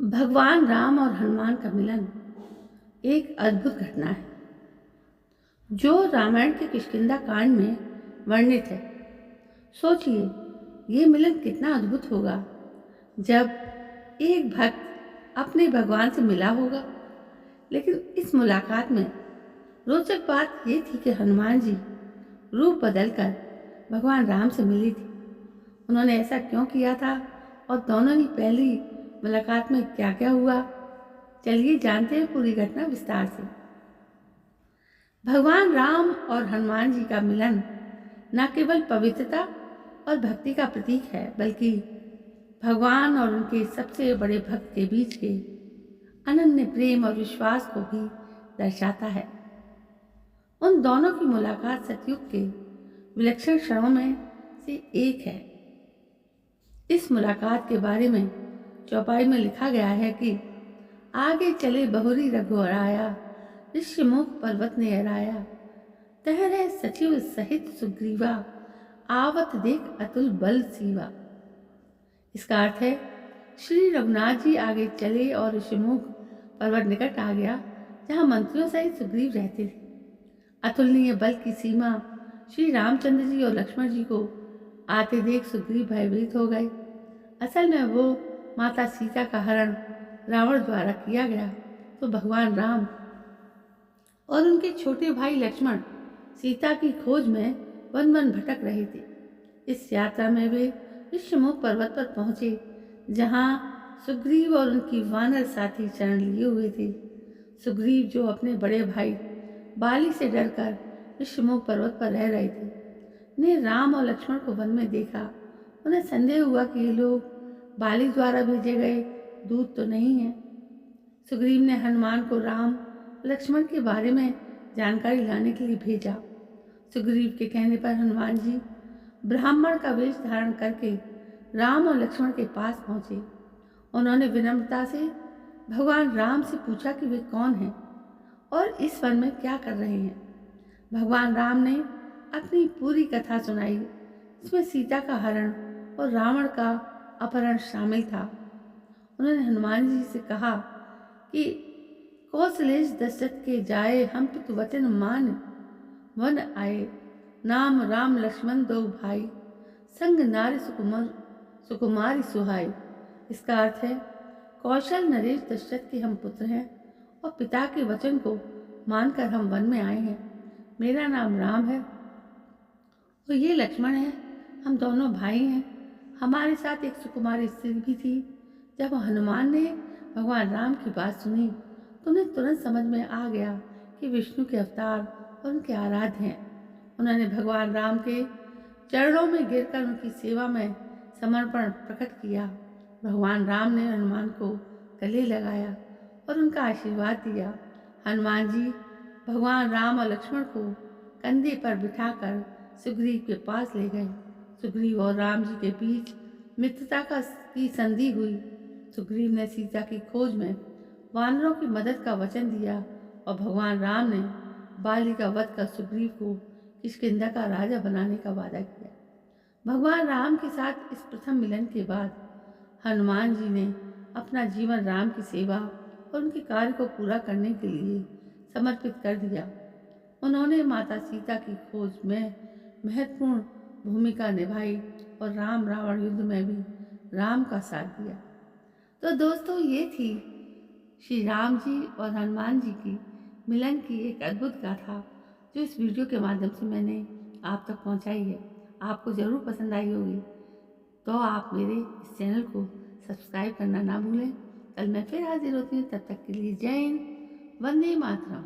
भगवान राम और हनुमान का मिलन एक अद्भुत घटना है जो रामायण के किष्किंधा कांड में वर्णित है। सोचिए, ये मिलन कितना अद्भुत होगा जब एक भक्त अपने भगवान से मिला होगा। लेकिन इस मुलाकात में रोचक बात ये थी कि हनुमान जी रूप बदलकर भगवान राम से मिली थी। उन्होंने ऐसा क्यों किया था और दोनों ही पहली मुलाकात में क्या क्या हुआ, चलिए जानते हैं पूरी घटना विस्तार से। भगवान राम और हनुमान जी का मिलन न केवल पवित्रता और भक्ति का प्रतीक है, बल्कि भगवान और उनके सबसे बड़े भक्त के बीच के अनन्य प्रेम और विश्वास को भी दर्शाता है। उन दोनों की मुलाकात सतयुग के विलक्षण क्षणों में से एक है। इस मुलाकात के बारे में चौपाई में लिखा गया है कि आगे चले बहुरी रघुराया, ऋषिमुख पर्वत ने हराया, तहरे सचिव सहित सुग्रीवा, आवत देख अतुल बल सीवा। इसका अर्थ है, श्री रघुनाथ जी आगे चले और ऋषिमुख पर्वत निकट आ गया, जहां मंत्रियों सहित सुग्रीव रहते थे। अतुलनीय बल की सीमा श्री रामचंद्र जी और लक्ष्मण जी को आते देख सुग्रीव भयभीत हो गए। असल में वो माता सीता का हरण रावण द्वारा किया गया, तो भगवान राम और उनके छोटे भाई लक्ष्मण सीता की खोज में वन वन भटक रहे थे। इस यात्रा में वे ऋषिमुख पर्वत पर पहुंचे, जहां सुग्रीव और उनकी वानर साथी शरण लिए हुए थे। सुग्रीव, जो अपने बड़े भाई बाली से डरकर ऋषिमुख पर्वत पर रह रहे थे, ने राम और लक्ष्मण को वन में देखा। उन्हें संदेह हुआ कि ये लोग बाली द्वारा भेजे गए दूत तो नहीं है। सुग्रीव ने हनुमान को राम लक्ष्मण के बारे में जानकारी लाने के लिए भेजा। सुग्रीव के कहने पर हनुमान जी ब्राह्मण का वेश धारण करके राम और लक्ष्मण के पास पहुंचे। उन्होंने विनम्रता से भगवान राम से पूछा कि वे कौन हैं और इस वन में क्या कर रहे हैं। भगवान राम ने अपनी पूरी कथा सुनाई, जिसमें सीता का हरण और रावण का अपहरण शामिल था। उन्होंने हनुमान जी से कहा कि कौशलेश दशरथ के जाए, हम पितु वचन मान वन आए, नाम राम लक्ष्मण दो भाई, संग नारी सुकुमारी सुहाई। इसका अर्थ है, कौशल नरेश दशरथ के हम पुत्र हैं और पिता के वचन को मानकर हम वन में आए हैं। मेरा नाम राम है और ये लक्ष्मण है, हम दोनों भाई हैं। हमारे साथ एक सुकुमारी स्त्री भी थी। जब हनुमान ने भगवान राम की बात सुनी तो उन्हें तुरंत समझ में आ गया कि विष्णु के अवतार और उनके आराध्य हैं। उन्होंने भगवान राम के चरणों में गिरकर उनकी सेवा में समर्पण प्रकट किया। भगवान राम ने हनुमान को गले लगाया और उनका आशीर्वाद दिया। हनुमान जी भगवान राम और लक्ष्मण को कंधे पर बिठाकर सुग्रीव के पास ले गए। सुग्रीव और राम जी के बीच मित्रता की संधि हुई। सुग्रीव ने सीता की खोज में वानरों की मदद का वचन दिया और भगवान राम ने बाली का वध कर सुग्रीव को किष्किंधा का राजा बनाने का वादा किया। भगवान राम के साथ इस प्रथम मिलन के बाद हनुमान जी ने अपना जीवन राम की सेवा और उनके कार्य को पूरा करने के लिए समर्पित कर दिया। उन्होंने माता सीता की खोज में महत्वपूर्ण भूमिका निभाई और राम रावण युद्ध में भी राम का साथ दिया। तो दोस्तों, ये थी श्री राम जी और हनुमान जी की मिलन की एक अद्भुत गाथा, जो इस वीडियो के माध्यम से मैंने आप तक पहुंचाई है। आपको ज़रूर पसंद आई होगी, तो आप मेरे इस चैनल को सब्सक्राइब करना ना भूलें। कल मैं फिर हाजिर होती हूँ, तब तक के लिए जय हिंद, वंदे मातरम।